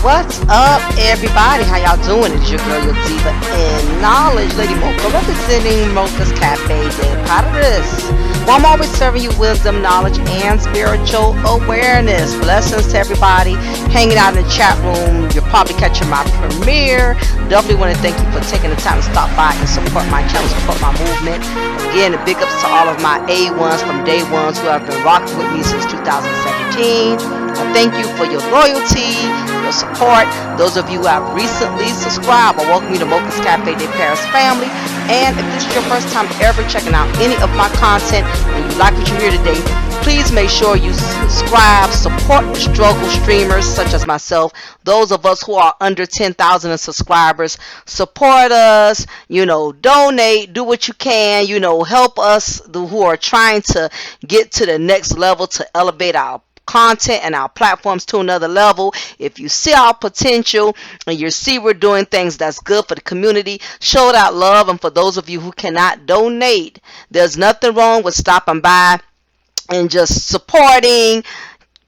What's up, everybody? How y'all doing? It's your girl, your diva in knowledge, Lady Mocha, representing Mocha's Cafe de Paris. Well, I'm always serving you wisdom, knowledge, and spiritual awareness. Blessings to everybody hanging out in the chat room. You're probably catching my premiere. Definitely want to thank you for taking the time to stop by and support my channel, support my movement. Again, big ups to all of my A1s from day ones who have been rocking with me since 2017. I thank you for your loyalty, your support. Those of you who have recently subscribed, I welcome you to Mocha's Cafe de Paris family. And if this is your first time ever checking out any of my content and you like what you hear today, please make sure you subscribe, support the struggle streamers such as myself, those of us who are under 10,000 subscribers. Support us, donate, do what you can, help us who are trying to get to the next level, to elevate our content and our platforms to another level. If you see our potential and you see we're doing things that's good for the community, show that love. And for those of you who cannot donate, there's nothing wrong with stopping by and just supporting,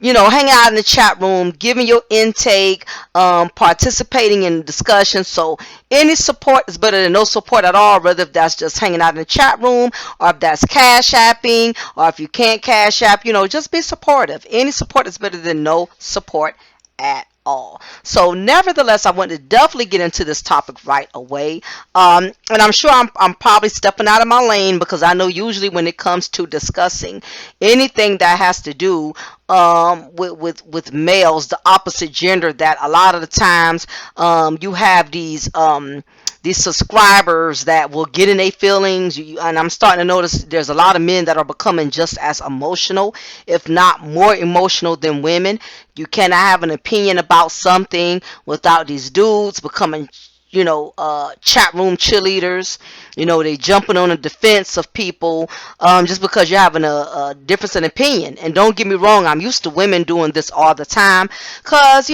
hanging out in the chat room, giving your intake, participating in discussions. So any support is better than no support at all, whether if that's just hanging out in the chat room or if that's cash apping, or if you can't cash app, just be supportive. Any support is better than no support at all. So nevertheless, I want to definitely get into this topic right away. And I'm sure I'm probably stepping out of my lane, because I know usually when it comes to discussing anything that has to do with males, the opposite gender, that a lot of the times you have these subscribers that will get in their feelings, and I'm starting to notice there's a lot of men that are becoming just as emotional, if not more emotional than women. You cannot have an opinion about something without these dudes becoming chat room cheerleaders. They jumping on the defense of people just because you're having a difference in opinion. And don't get me wrong, I'm used to women doing this all the time, because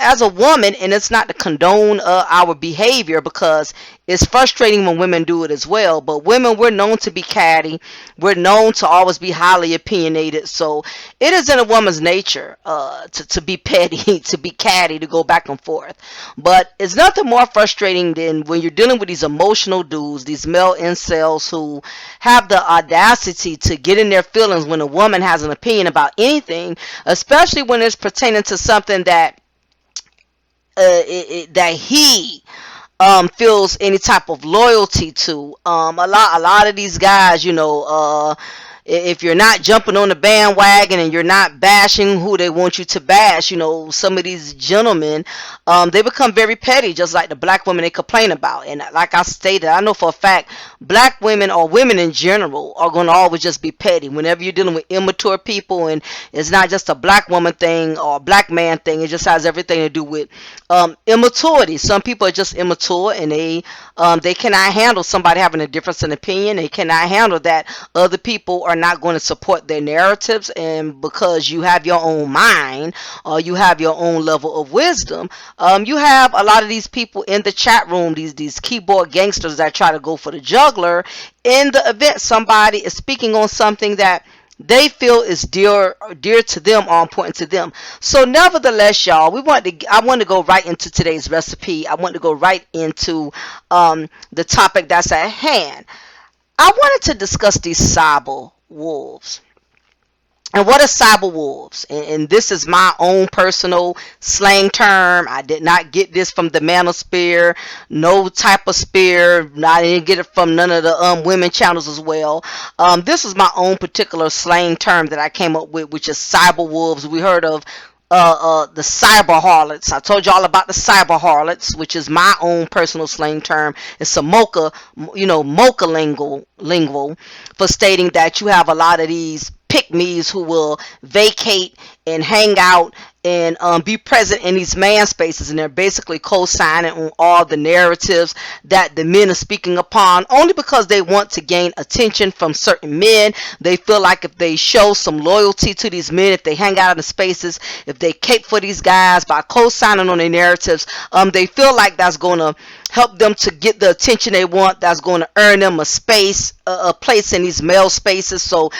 as a woman, and it's not to condone our behavior, because it's frustrating when women do it as well, but women, we're known to be catty, we're known to always be highly opinionated. So it is in a woman's nature to be petty, to be catty, to go back and forth. But it's nothing more frustrating than when you're dealing with these emotional dudes, these male incels, who have the audacity to get in their feelings when a woman has an opinion about anything, especially when it's pertaining to something that that he feels any type of loyalty to. A lot of these guys, if you're not jumping on the bandwagon and you're not bashing who they want you to bash, some of these gentlemen, they become very petty, just like the black women they complain about. And like I stated, I know for a fact, black women, or women in general, are going to always just be petty. Whenever you're dealing with immature people, and it's not just a black woman thing or a black man thing, it just has everything to do with immaturity. Some people are just immature, and they cannot handle somebody having a difference in opinion. They cannot handle that other people are not going to support their narratives, and because you have your own mind, or you have your own level of wisdom, you have a lot of these people in the chat room, these keyboard gangsters that try to go for the juggler in the event somebody is speaking on something that they feel is dear to them, or important to them. So nevertheless, y'all, I want to go right into today's recipe. I want to go right into the topic that's at hand. I wanted to discuss these cyberwolves. And what are cyberwolves? And this is my own personal slang term. I did not get this from the manosphere, no type of sphere. I didn't get it from none of the women channels as well. This is my own particular slang term that I came up with, which is cyberwolves. We heard of the cyber harlots. I told y'all about the cyber harlots, which is my own personal slang term. It's a mocha lingo for stating that you have a lot of these pick-me's who will vacate and hang out and be present in these man spaces, and they're basically co-signing on all the narratives that the men are speaking upon, only because they want to gain attention from certain men. They feel like if they show some loyalty to these men, if they hang out in the spaces, if they cape for these guys by co-signing on their narratives, they feel like that's going to help them to get the attention they want, that's going to earn them a space, a place in these male spaces. So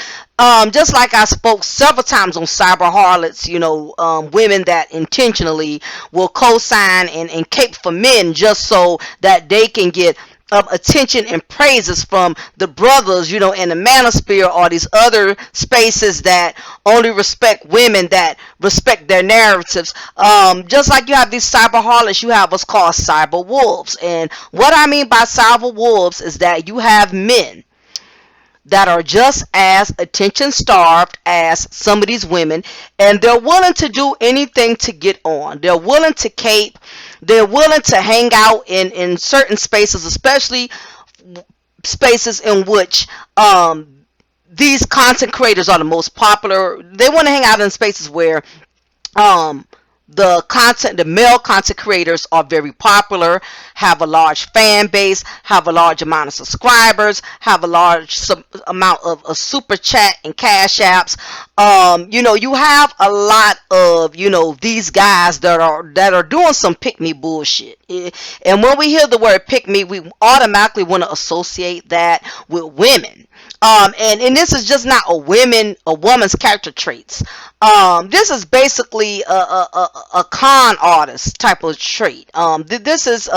just like like I spoke several times on cyber harlots, women that intentionally will co-sign and cape for men just so that they can get attention and praises from the brothers, in the manosphere or these other spaces that only respect women, that respect their narratives. Just like you have these cyber harlots, you have what's called cyber wolves. And what I mean by cyber wolves is that you have men that are just as attention starved as some of these women, and they're willing to do anything to get on. They're willing to cape, they're willing to hang out in certain spaces, especially spaces in which these content creators are the most popular. They want to hang out in spaces where um the male content creators are very popular, have a large fan base, have a large amount of subscribers, have a large amount of super chat and cash apps. You have a lot of these guys that are doing some pick me bullshit. And when we hear the word pick me, we automatically want to associate that with women. And this is just not a woman's character traits. This is basically a con artist type of trait. This is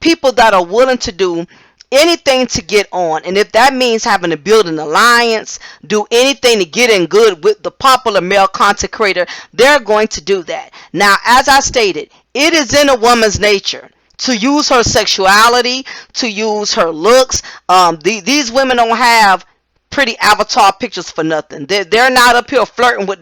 people that are willing to do anything to get on, and if that means having to build an alliance, do anything to get in good with the popular male content creator, they're going to do that. Now, as I stated, it is in a woman's nature to use her sexuality, to use her looks. These women don't have pretty avatar pictures for nothing. They're not up here flirting with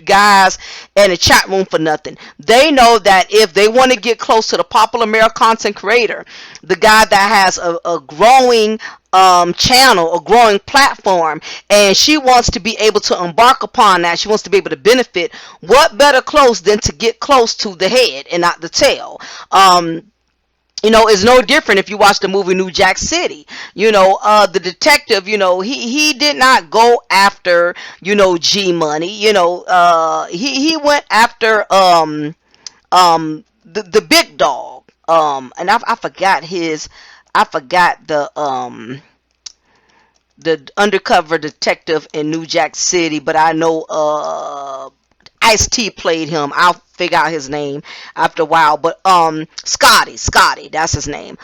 guys in the chat room for nothing. They know that if they want to get close to the popular male content creator, the guy that has a growing channel, a growing platform, and she wants to be able to embark upon that, she wants to be able to benefit, what better close than to get close to the head and not the tail? It's no different if you watch the movie New Jack City. The detective, he did not go after, G Money. He went after the big dog. And I forgot the undercover detective in New Jack City, but I know Ice-T played him. I'll figure out his name after a while. But Scotty, that's his name.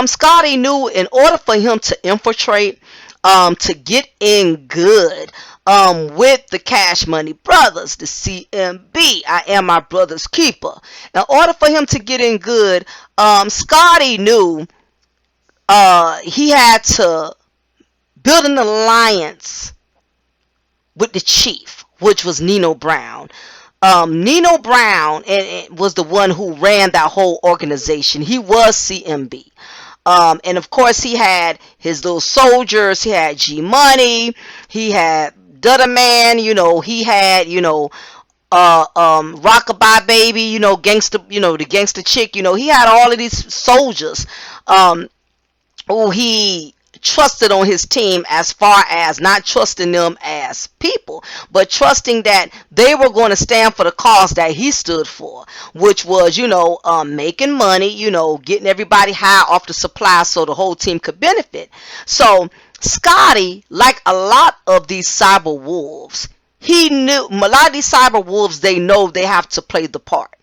Scotty knew in order for him to infiltrate, to get in good with the Cash Money Brothers, the CMB, I am my brother's keeper. In order for him to get in good, Scotty knew he had to build an alliance with the chief, which was Nino Brown. Nino Brown was the one who ran that whole organization. He was CMB. And of course he had his little soldiers. He had G Money. He had Dutta Man. He had, Rockabye Baby, gangster, the gangster chick. He had all of these soldiers who he trusted on his team, as far as not trusting them as people, but trusting that they were going to stand for the cause that he stood for, which was, making money, getting everybody high off the supply so the whole team could benefit. So Scotty, like a lot of these cyber wolves, he knew a lot of these cyber wolves, they know they have to play the part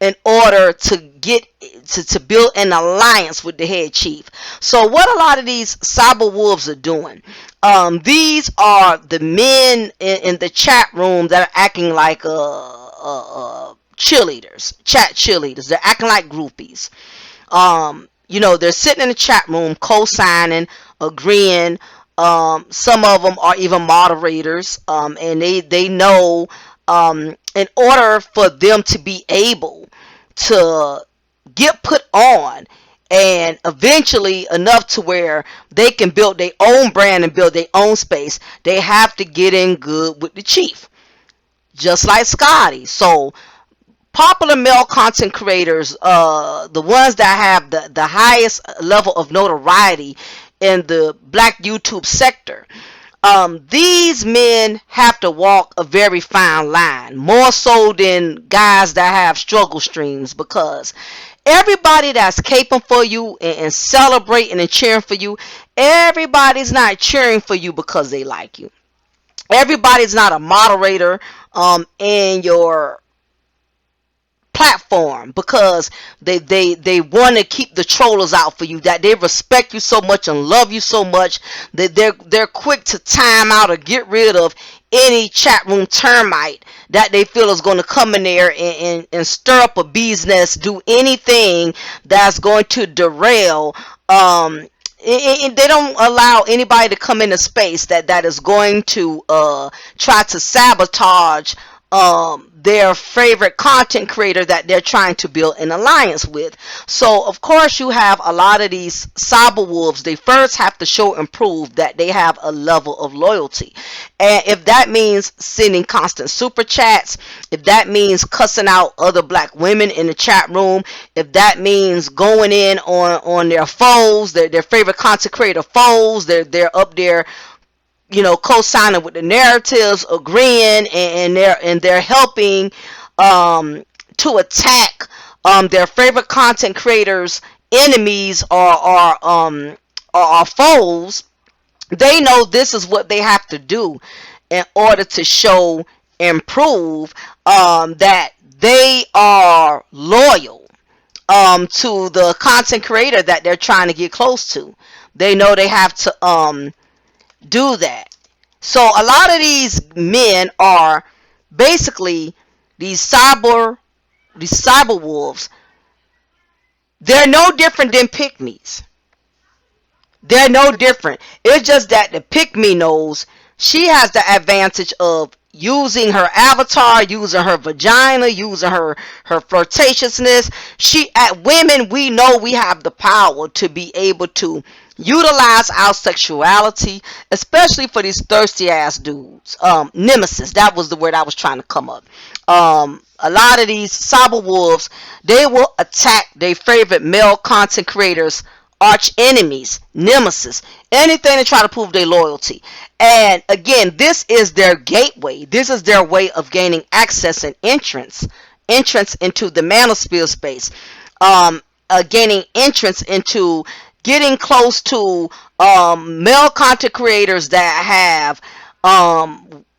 in order to get to build an alliance with the head chief. So what a lot of these cyber wolves are doing, these are the men in the chat room that are acting like cheerleaders, chat cheerleaders. They're acting like groupies. They're sitting in the chat room co-signing, agreeing. Some of them are even moderators, and they know in order for them to be able to get put on, and eventually enough to where they can build their own brand and build their own space, they have to get in good with the chief, just like Scotty. So popular male content creators, the ones that have the highest level of notoriety in the black YouTube sector, these men have to walk a very fine line, more so than guys that have struggle streams, because everybody that's caping for you and celebrating and cheering for you, everybody's not cheering for you because they like you. Everybody's not a moderator in your platform, because they want to keep the trollers out for you, that they respect you so much and love you so much that they're quick to time out or get rid of any chat room termite that they feel is going to come in there and stir up a bee's nest, do anything that's going to derail. They don't allow anybody to come into space that is going to try to sabotage their favorite content creator that they're trying to build an alliance with. So of course you have a lot of these cyberwolves. They first have to show and prove that they have a level of loyalty, and if that means sending constant super chats, if that means cussing out other black women in the chat room, if that means going in on their foes, their favorite content creator foes, they're up there, co-signing with the narratives, agreeing, and they're helping to attack their favorite content creators, enemies, or foes. They know this is what they have to do in order to show and prove that they are loyal to the content creator that they're trying to get close to. They know they have to do that. So a lot of these men are basically these cyber wolves. They're no different than pygmies. They're no different. It's just that the pygmy knows she has the advantage of using her avatar, using her vagina, using her flirtatiousness. At women, we know we have the power to be able to utilize our sexuality, especially for these thirsty ass dudes. Nemesis, that was the word I was trying to come up. A lot of these cyber wolves, they will attack their favorite male content creators, arch enemies, nemesis, anything to try to prove their loyalty. And again, this is their gateway. This is their way of gaining access and entrance into the manosphere space. Gaining entrance into getting close to male content creators that have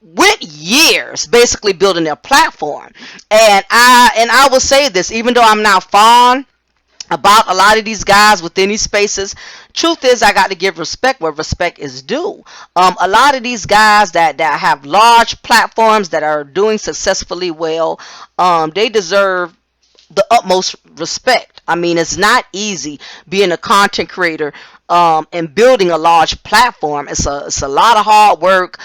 went years basically building their platform. And I will say this, even though I'm not fond about a lot of these guys within these spaces, truth is I got to give respect where respect is due. A lot of these guys that have large platforms that are doing successfully well, they deserve the utmost respect. I mean, it's not easy being a content creator and building a large platform. It's a lot of hard work.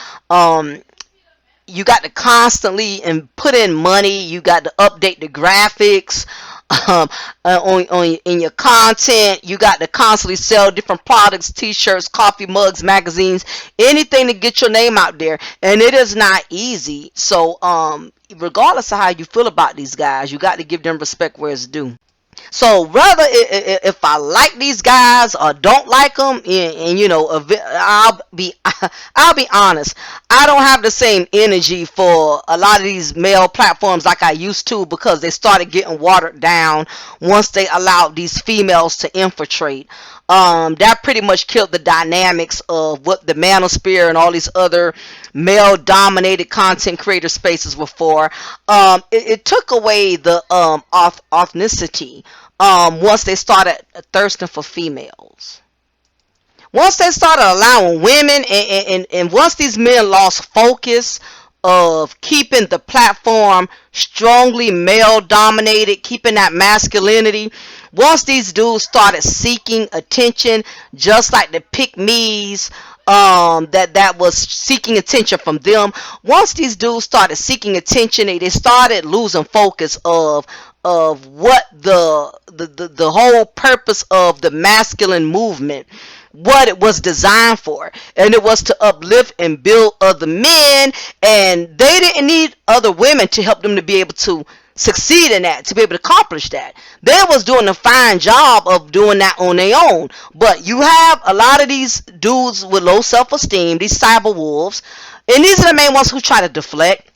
You got to constantly and put in money. You got to update the graphics in your content. You got to constantly sell different products, t-shirts, coffee mugs, magazines, anything to get your name out there, and it is not easy. So regardless of how you feel about these guys, you got to give them respect where it's due. So whether if I like these guys or don't like them, and I'll be honest, I don't have the same energy for a lot of these male platforms like I used to, because they started getting watered down once they allowed these females to infiltrate. That pretty much killed the dynamics of what the manosphere and all these other male dominated content creator spaces were for. It took away the authenticity once they started thirsting for females. Once they started allowing women, and once these men lost focus of keeping the platform strongly male dominated, keeping that masculinity, once these dudes started seeking attention just like the pygmies that was seeking attention from them, once these dudes started seeking attention, they started losing focus of what the whole purpose of the masculine movement, what it was designed for, and it was to uplift and build other men, and they didn't need other women to help them to be able to succeed in that, to be able to accomplish that. They was doing a fine job of doing that on their own. But you have a lot of these dudes with low self-esteem, these cyber wolves, and these are the main ones who try to deflect.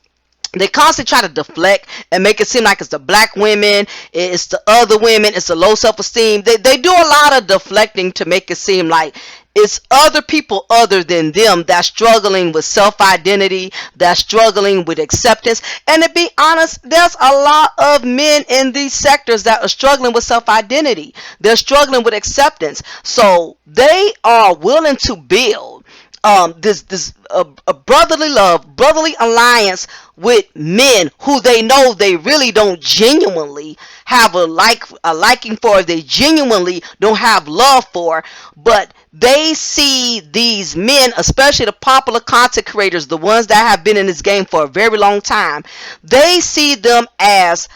They constantly try to deflect and make it seem like it's the black women, it's the other women, it's the low self-esteem. They do a lot of deflecting to make it seem like it's other people other than them that's struggling with self-identity, that's struggling with acceptance. And to be honest, there's a lot of men in these sectors that are struggling with self-identity. They're struggling with acceptance. So they are willing to build this a brotherly love, brotherly alliance with men who they know they really don't genuinely have a liking for, they genuinely don't have love for, but they see these men, especially the popular content creators, the ones that have been in this game for a very long time, they see them as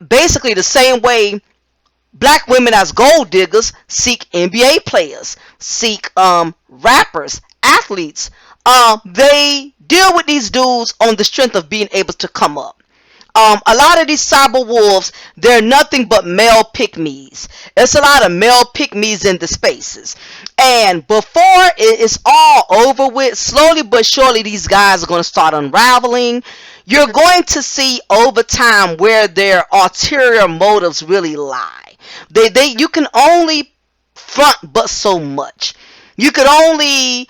basically the same way black women as gold diggers seek NBA players, seek rappers, athletes. They deal with these dudes on the strength of being able to come up. A lot of these cyber wolves, they're nothing but male pick-me's. It's a lot of male pick-me's in the spaces. And before it's all over with, slowly but surely these guys are going to start unraveling. You're going to see over time where their ulterior motives really lie. You can only front but so much. You could only,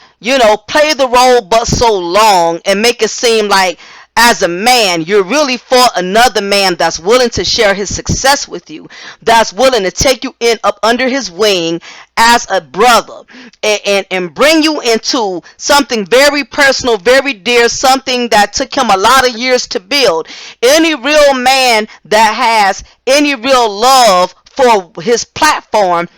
play the role but so long and make it seem like as a man, you're really for another man that's willing to share his success with you, that's willing to take you in up under his wing as a brother and bring you into something very personal, very dear, something that took him a lot of years to build. Any real man that has any real love for his platform,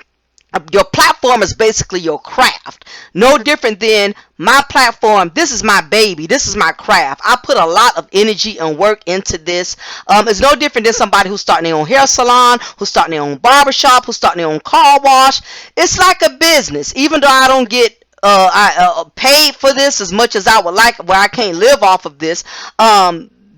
your platform is basically your craft. No different than my platform. This is my baby. This is my craft. I put a lot of energy and work into this. It's no different than somebody who's starting their own hair salon, who's starting their own barbershop, who's starting their own car wash. It's like a business. Even though I don't get paid for this as much as I would like, where I can't live off of this.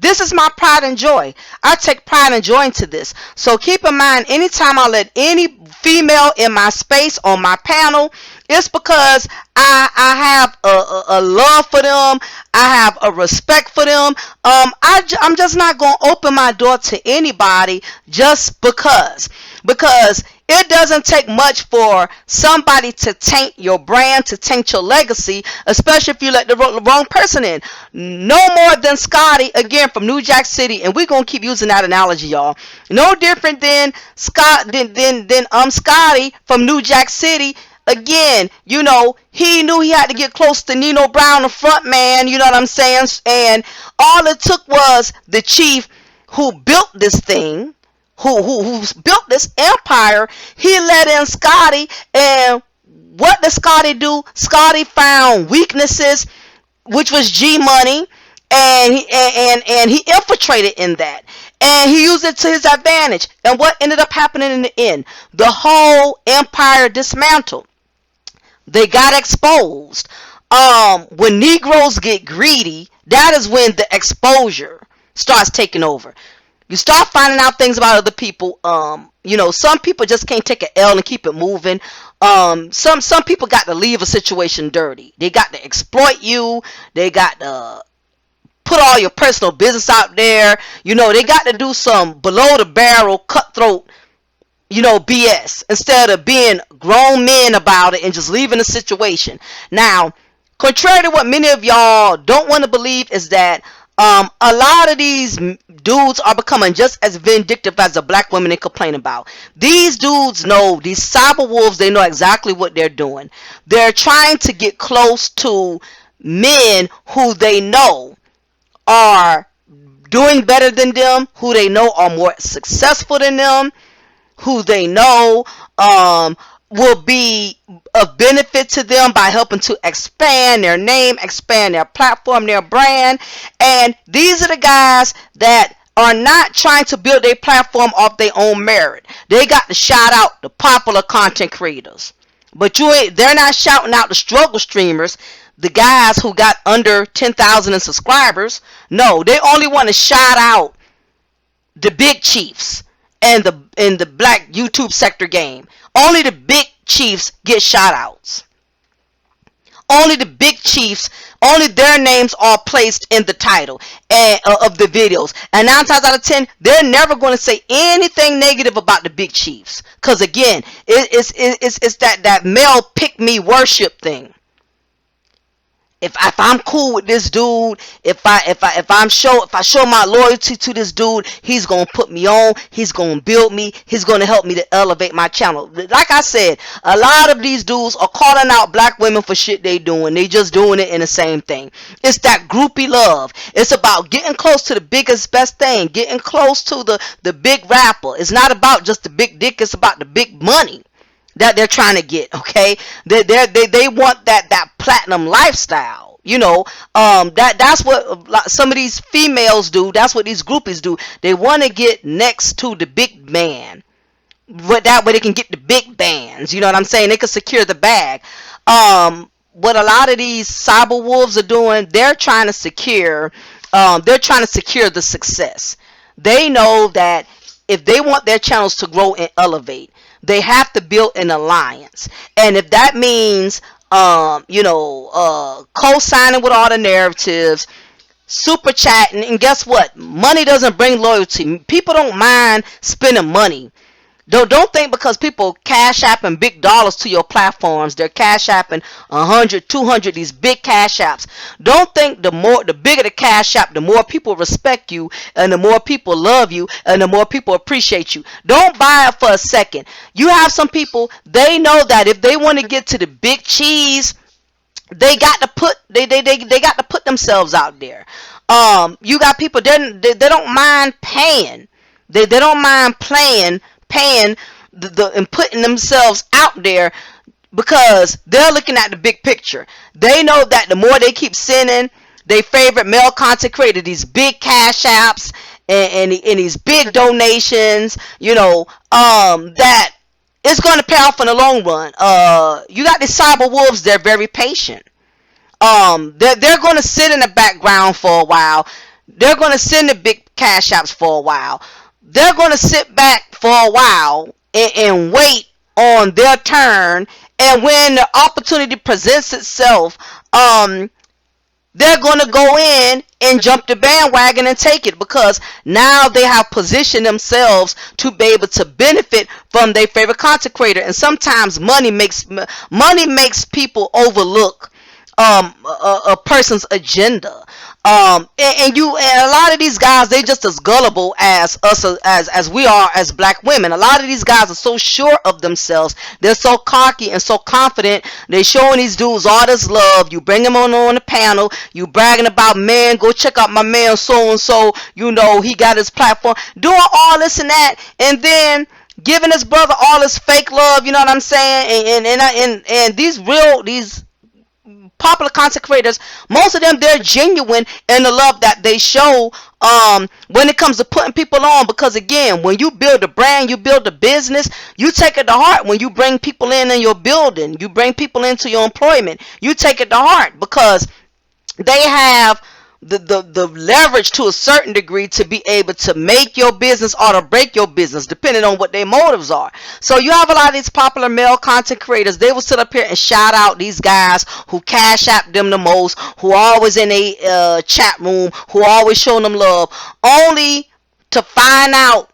This is my pride and joy. I take pride and joy into this. So keep in mind, anytime I let any female in my space on my panel, it's because I have a love for them. I have a respect for them. I'm just not going to open my door to anybody just because. Because it doesn't take much for somebody to taint your brand, to taint your legacy, especially if you let the wrong person in. No more than Scotty, again, from New Jack City, and we're going to keep using that analogy, y'all. No different than Scotty from New Jack City. Again, he knew he had to get close to Nino Brown, the front man, you know what I'm saying? And all it took was the chief who built this thing, who built this empire. He let in Scotty, and what did Scotty do? Scotty found weaknesses, which was G Money, and he infiltrated in that, and he used it to his advantage. And what ended up happening in the end? The whole empire dismantled. They got exposed. When Negroes get greedy, that is when the exposure starts taking over. You start finding out things about other people. Some people just can't take an L and keep it moving. Some people got to leave a situation dirty. They got to exploit you. They got to put all your personal business out there. They got to do some below the barrel, cutthroat, BS, instead of being grown men about it and just leaving the situation. Now, contrary to what many of y'all don't want to believe, is that a lot of these dudes are becoming just as vindictive as the black women they complain about. These dudes know, these cyber wolves, they know exactly what they're doing. They're trying to get close to men who they know are doing better than them, who they know are more successful than them, who they know will be of benefit to them by helping to expand their name, expand their platform, their brand. And these are the guys that are not trying to build their platform off their own merit. They got to shout out the popular content creators, but they're not shouting out the struggle streamers, the guys who got under 10,000 in subscribers. No, they only want to shout out the big chiefs and the black YouTube sector game. Only the big chiefs get shout outs. only the big chiefs, only their names are placed in the title and of the videos. And 9 times out of 10, they're never going to say anything negative about the big chiefs, because again, it's that male pick me worship thing. If I'm cool with this dude, if I show my loyalty to this dude, he's gonna put me on, he's gonna build me, he's gonna help me to elevate my channel. Like I said, a lot of these dudes are calling out black women for shit they doing. They just doing it in the same thing. It's that groupie love. It's about getting close to the biggest, best thing, getting close to the big rapper. It's not about just the big dick, it's about the big money that they're trying to get. Okay, they want that platinum lifestyle, you know. That's what some of these females do. That's what these groupies do. They want to get next to the big man, but that way they can get the big bands, you know what I'm saying? They can secure the bag. What a lot of these cyber wolves are doing, they're trying to secure the success. They know that if they want their channels to grow and elevate, they have to build an alliance. And if that means co-signing with all the narratives, super chatting, and guess what? Money doesn't bring loyalty. People don't mind spending money. Don't think because people cash apping big dollars to your platforms, they're cash apping 100, 200, these big cash apps. Don't think the bigger the cash app, the more people respect you, and the more people love you, and the more people appreciate you. Don't buy it for a second. You have some people, they know that if they want to get to the big cheese, they got to put themselves out there. You got people, they don't mind paying. They don't mind paying and putting themselves out there, because they're looking at the big picture. They know that the more they keep sending their favorite male content creator these big cash apps and these big donations, that it's going to pay off in the long run. You got these cyber wolves, they're very patient. They're going to sit in the background for a while. They're going to send the big cash apps for a while. They're going to sit back for a while and wait on their turn. And when the opportunity presents itself, they're going to go in and jump the bandwagon and take it, because now they have positioned themselves to be able to benefit from their favorite content creator. And sometimes money makes people overlook a person's agenda. And a lot of these guys, they just as gullible as us, as we are as black women. A lot of these guys are so sure of themselves. They're so cocky and so confident. They're showing these dudes all this love. You bring them on the panel, you bragging about, man, go check out my man so and so, he got his platform, doing all this and that, and then giving his brother all this fake love, you know what I'm saying? And these popular content creators, most of them, they're genuine in the love that they show when it comes to putting people on. Because again, when you build a brand, you build a business, you take it to heart. When you bring people in your building, you bring people into your employment, you take it to heart, because they have the leverage to a certain degree to be able to make your business or to break your business, depending on what their motives are. So you have a lot of these popular male content creators, they will sit up here and shout out these guys who cash app them the most, who are always in a chat room, who are always showing them love, only to find out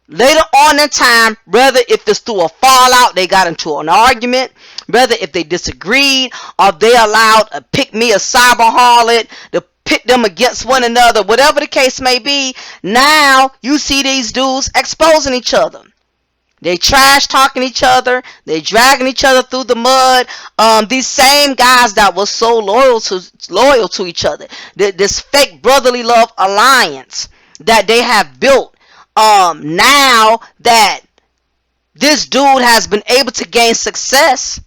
later on in time, whether if it's through a fallout, they got into an argument, whether if they disagreed, or they allowed a cyber harlot to pit them against one another, whatever the case may be. Now you see these dudes exposing each other. They trash talking each other. They dragging each other through the mud. These same guys that were so loyal to each other, this fake brotherly love alliance that they have built. Now that this dude has been able to gain success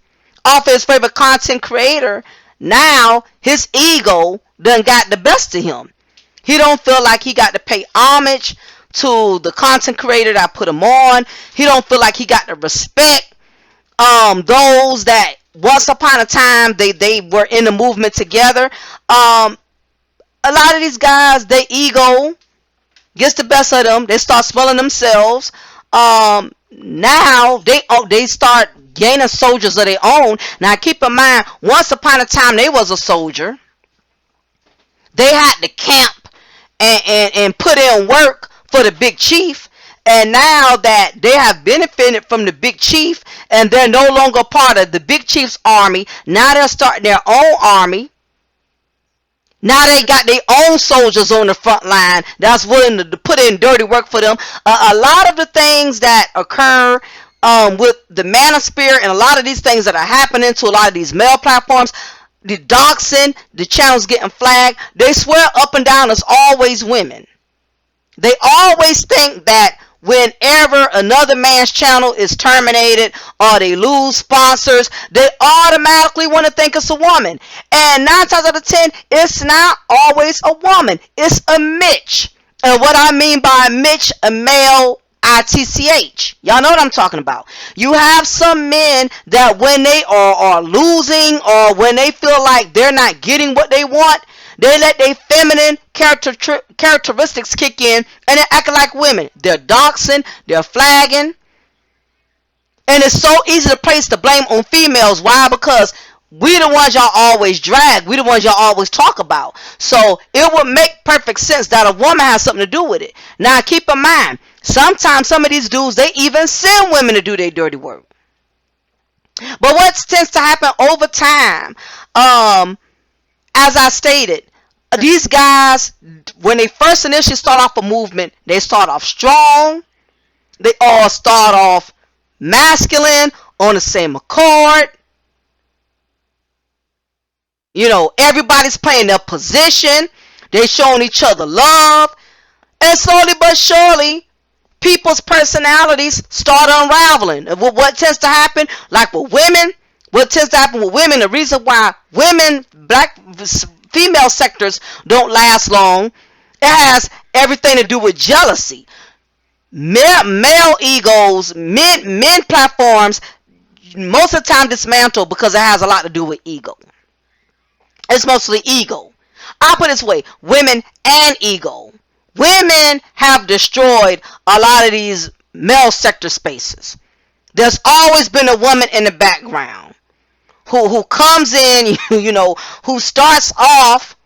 off his favorite content creator, now his ego done got the best of him. He don't feel like he got to pay homage to the content creator that put him on. He don't feel like he got to respect those that once upon a time they were in the movement together. A lot of these guys, their ego gets the best of them. They start smelling themselves. now they start gaining soldiers of their own. Now keep in mind, once upon a time they was a soldier. They had to camp and put in work for the big chief. And now that they have benefited from the big chief and they're no longer part of the big chief's army, now they're starting their own army. Now they got their own soldiers on the front line that's willing to put in dirty work for them. A lot of the things that occur with the manosphere and a lot of these things that are happening to a lot of these male platforms, the doxing, the channels getting flagged, they swear up and down it's always women. They always think that whenever another man's channel is terminated or they lose sponsors, they automatically want to think it's a woman. And 9 times out of 10, it's not always a woman. It's a Mitch. And what I mean by Mitch, a male, ITCH. Y'all know what I'm talking about. You have some men that when they are losing or when they feel like they're not getting what they want, they let their feminine characteristics kick in and they're acting like women. They're doxing, they're flagging. And it's so easy to place the blame on females. Why? Because we the ones y'all always drag. We the ones y'all always talk about. So it would make perfect sense that a woman has something to do with it. Now keep in mind, sometimes some of these dudes, they even send women to do their dirty work. But what tends to happen over time, as I stated, these guys, when they first initially start off a movement, they start off strong. They all start off masculine, on the same accord. You know, everybody's playing their position. They're showing each other love. And slowly but surely, people's personalities start unraveling. What tends to happen, like with women, the reason why women, black female sectors don't last long, it has everything to do with jealousy. Male egos, men platforms, most of the time dismantle because it has a lot to do with ego. It's mostly ego. I'll put it this way, women and ego. Women have destroyed a lot of these male sector spaces. There's always been a woman in the background who comes in, you know, who starts off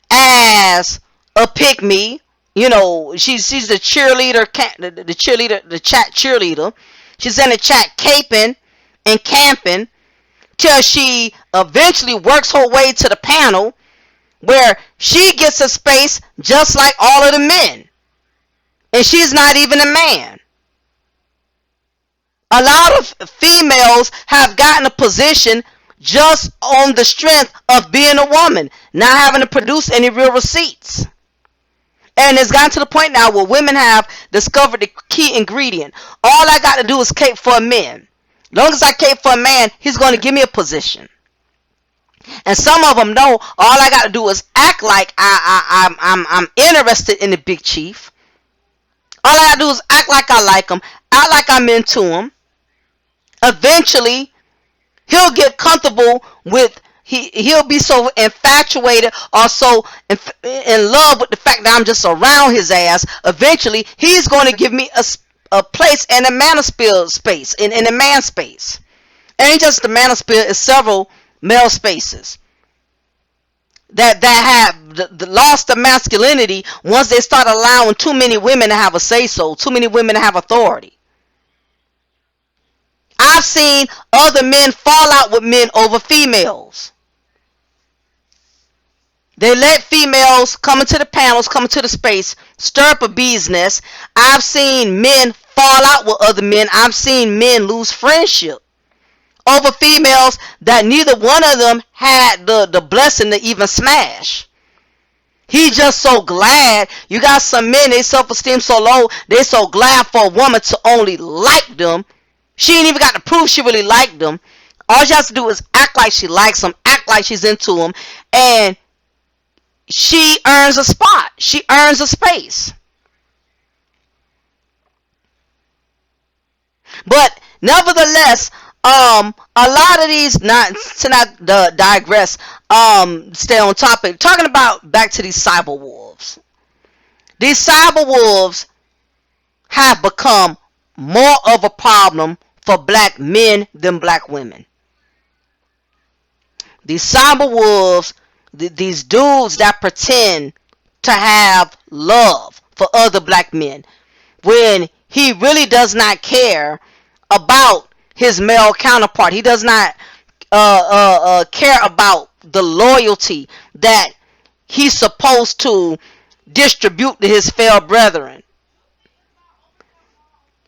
as a pick-me. You know, she's the cheerleader, the chat cheerleader. She's in the chat caping and camping till she eventually works her way to the panel where she gets a space just like all of the men. And she's not even a man. A lot of females have gotten a position just on the strength of being a woman, not having to produce any real receipts. And it's gotten to the point now where women have discovered the key ingredient. All I got to do is cape for a man. As long as I cape for a man, he's going to give me a position. And some of them know all I got to do is act like I'm interested in the big chief. All I got to do is act like I like him, act like I'm into him. Eventually, he'll get comfortable with, he'll be so infatuated or so in love with the fact that I'm just around his ass. Eventually, he's going to give me a place in the manosphere space, in the man space. Ain't just the manosphere, it's several male spaces that have lost the masculinity once they start allowing too many women to have a say-so, too many women to have authority. I've seen other men fall out with men over females. They let females come into the panels, come into the space, stir up a bee's nest. I've seen men fall out with other men. I've seen men lose friendship over females that neither one of them had the blessing to even smash. He's just so glad. You got some men, they self-esteem so low, they so glad for a woman to only like them. She ain't even got to prove she really liked them. All she has to do is act like she likes him, act like she's into him, and she earns a spot. She earns a space. But nevertheless, a lot of these, not digress, stay on topic, talking about back to these cyberwolves. These cyberwolves have become more of a problem for black men than black women. These cyberwolves, these dudes that pretend to have love for other black men when he really does not care about his male counterpart. He does not care about the loyalty that he's supposed to distribute to his fair brethren.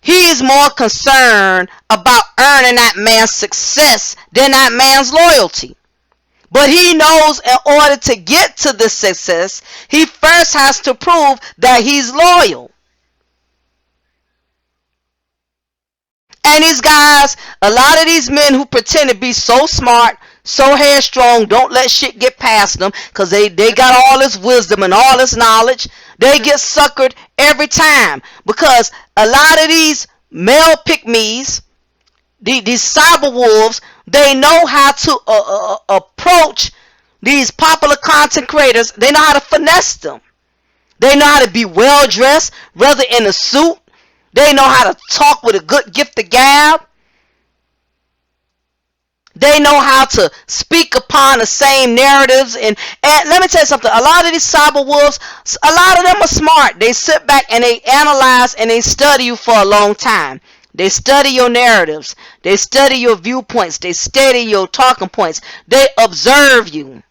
He is more concerned about earning that man's success than that man's loyalty. But he knows in order to get to the success, he first has to prove that he's loyal. And these guys, a lot of these men who pretend to be so smart, so headstrong, don't let shit get past them because they got all this wisdom and all this knowledge, they get suckered every time. Because a lot of these male pick-me's, these cyberwolves, they know how to approach these popular content creators. They know how to finesse them. They know how to be well dressed, rather in a suit. They know how to talk with a good gift of gab. They know how to speak upon the same narratives. And let me tell you something. A lot of these cyberwolves, a lot of them are smart. They sit back and they analyze and they study you for a long time. They study your narratives. They study your viewpoints. They study your talking points. They observe you.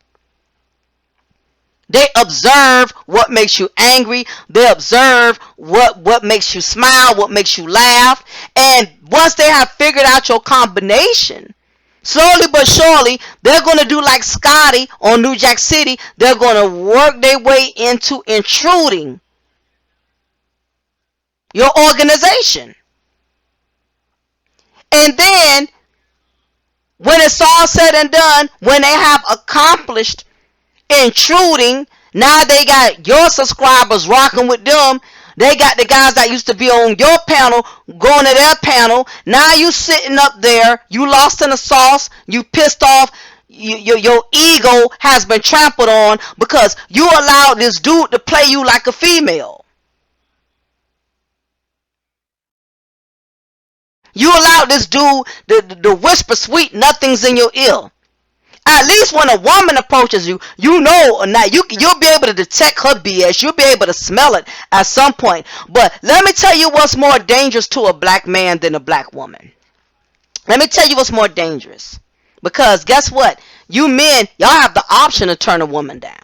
They observe what makes you angry. They observe what makes you smile, what makes you laugh. And once they have figured out your combination, slowly but surely, they're going to do like Scotty on New Jack City. They're going to work their way into intruding your organization. And then, when it's all said and done, when they have accomplished intruding, now they got your subscribers rocking with them. They got the guys that used to be on your panel going to their panel. Now you sitting up there, you lost in the sauce, you pissed off, your ego has been trampled on because you allowed this dude to play you like a female. You allowed this dude to whisper sweet nothings in your ear. At least when a woman approaches you, you know or not, you'll be able to detect her BS. You'll be able to smell it at some point. But let me tell you what's more dangerous to a black man than a black woman. Let me tell you what's more dangerous. Because guess what? You men, y'all have the option to turn a woman down.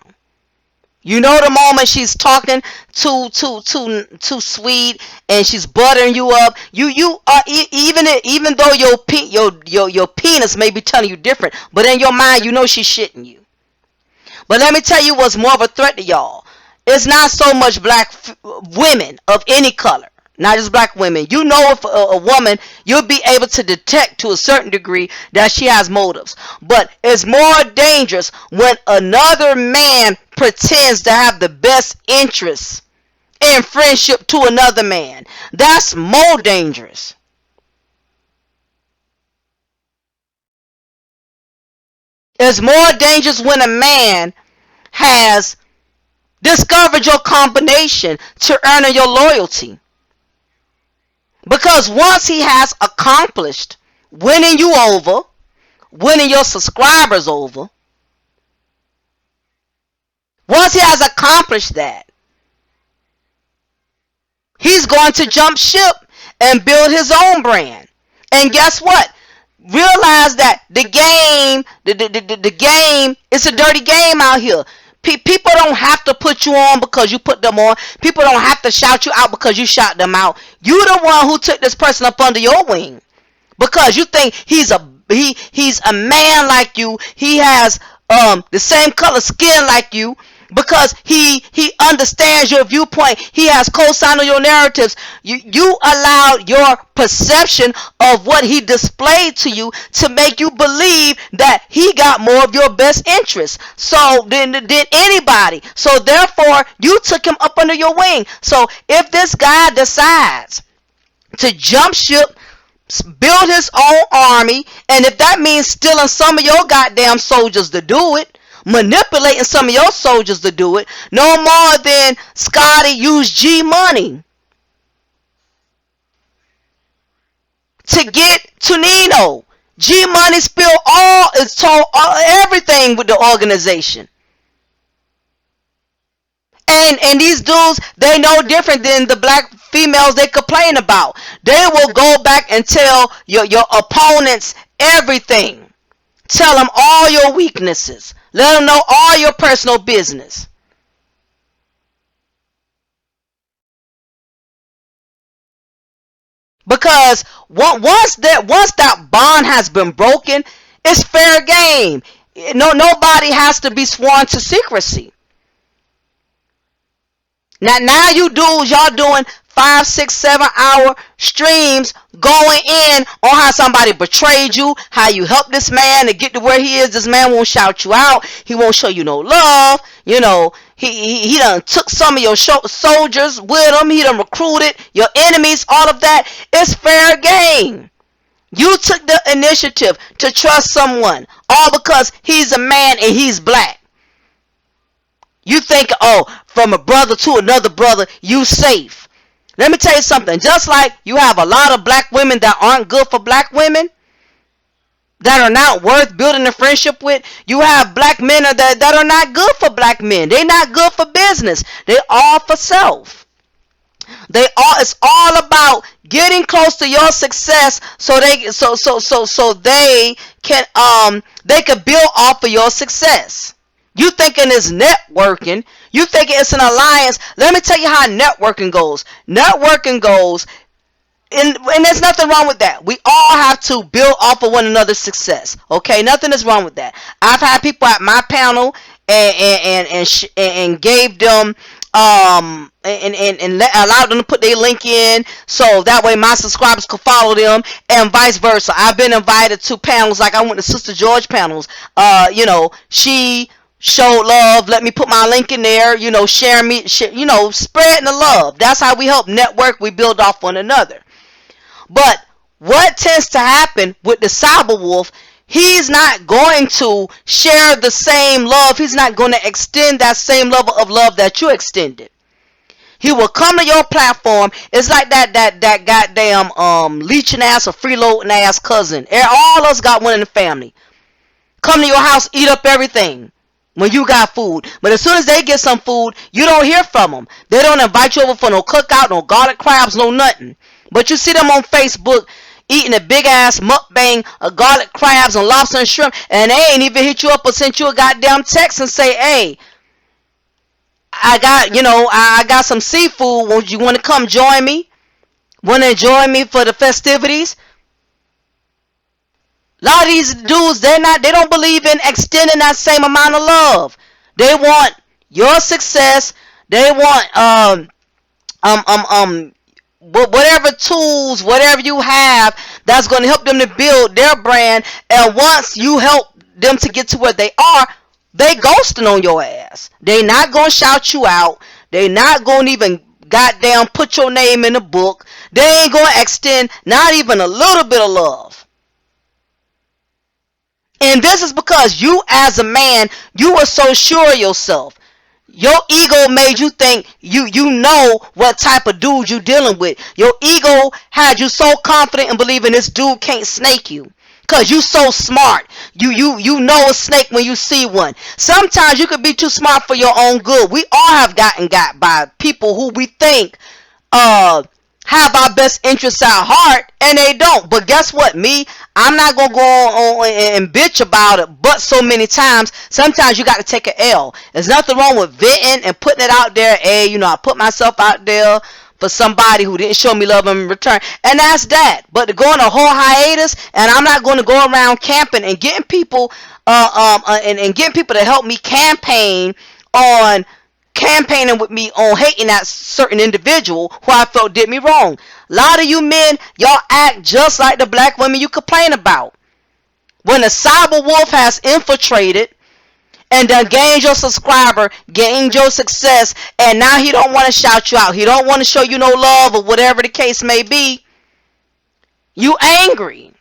You know the moment she's talking too sweet and she's buttering you up. You are even though your penis may be telling you different, but in your mind you know she's shitting you. But let me tell you what's more of a threat to y'all. It's not so much black women of any color, not just black women. You know if a woman, you'll be able to detect to a certain degree that she has motives. But it's more dangerous when another man pretends to have the best interests in friendship to another man. That's more dangerous. It's more dangerous when a man has discovered your combination to earn your loyalty. Because once he has accomplished winning you over, winning your subscribers over, once he has accomplished that, he's going to jump ship and build his own brand. And guess what? Realize that the game is a dirty game out here. People don't have to put you on because you put them on. People don't have to shout you out because you shout them out. You the one who took this person up under your wing because you think he's a man like you. He has the same color skin like you. Because he understands your viewpoint. He has co-signed on your narratives. You allowed your perception of what he displayed to you to make you believe that he got more of your best interests. So than anybody. So therefore, you took him up under your wing. So if this guy decides to jump ship, build his own army, and if that means stealing some of your goddamn soldiers to do it, manipulating some of your soldiers to do it, no more than Scotty used G money. to get to Nino. G Money spilled all, is told everything with the organization. And these dudes, they know different than the black females they complain about. They will go back and tell your opponents everything. Tell them all your weaknesses. Let them know all your personal business. Because once that bond has been broken, it's fair game. Nobody has to be sworn to secrecy. Now you dudes, y'all doing 5, 6, 7 hour streams going in on how somebody betrayed you, how you helped this man to get to where he is. This man won't shout you out. He won't show you no love. You know, he done took some of your soldiers with him. He done recruited your enemies, all of that. It's fair game. You took the initiative to trust someone, all because he's a man and he's black. You think, oh, from a brother to another brother, you safe. Let me tell you something. Just like you have a lot of black women that aren't good for black women, that are not worth building a friendship with, you have black men that are not good for black men. They're not good for business. They're all for self. It's all about getting close to your success so they can build off of your success. You thinking it's networking. You thinking it's an alliance. Let me tell you how networking goes. Networking goes, and there's nothing wrong with that. We all have to build off of one another's success. Okay, nothing is wrong with that. I've had people at my panel and gave them and allowed them to put their link in so that way my subscribers could follow them, and vice versa. I've been invited to panels, like I went to Sister George panels. She showed love, let me put my link in there, share, spreading the love. That's how we help network. We build off one another. But what tends to happen with the Cyberwolf, he's not going to share the same love. He's not going to extend that same level of love that you extended. He will come to your platform. It's like that goddamn leeching ass or freeloading ass cousin. All of us got one in the family. Come to your house, eat up everything when you got food. But as soon as they get some food, you don't hear from them. They don't invite you over for no cookout, no garlic crabs, no nothing. But you see them on Facebook eating a big ass mukbang of garlic crabs and lobster and shrimp, and they ain't even hit you up or sent you a goddamn text and say, hey, I got some seafood. Would you want to come join me? Want to join me for the festivities? A lot of these dudes, they don't believe in extending that same amount of love. They want your success. They want whatever tools, whatever you have that's going to help them to build their brand. And once you help them to get to where they are, they ghosting on your ass. They not going to shout you out. They not going to even goddamn put your name in the book. They ain't going to extend not even a little bit of love. And this is because you as a man, you were so sure of yourself. Your ego made you think you know what type of dude you dealing with. Your ego had you so confident in believing this dude can't snake you. Cause you so smart. You know a snake when you see one. Sometimes you could be too smart for your own good. We all have gotten got by people who we think have our best interests at heart, and they don't. But guess what? I'm not gonna go on and bitch about it, but so many times, sometimes you got to take an L. There's nothing wrong with venting and putting it out there. Hey, I put myself out there for somebody who didn't show me love in return, and that's that. But to go on a whole hiatus, and I'm not going to go around camping and getting people and getting people to help me campaigning with me on hating that certain individual who I felt did me wrong. A lot of you men, y'all act just like the black women you complain about. When the Cyberwolf has infiltrated and done gained your subscriber, gained your success, and now he don't want to shout you out, he don't want to show you no love or whatever the case may be, you angry.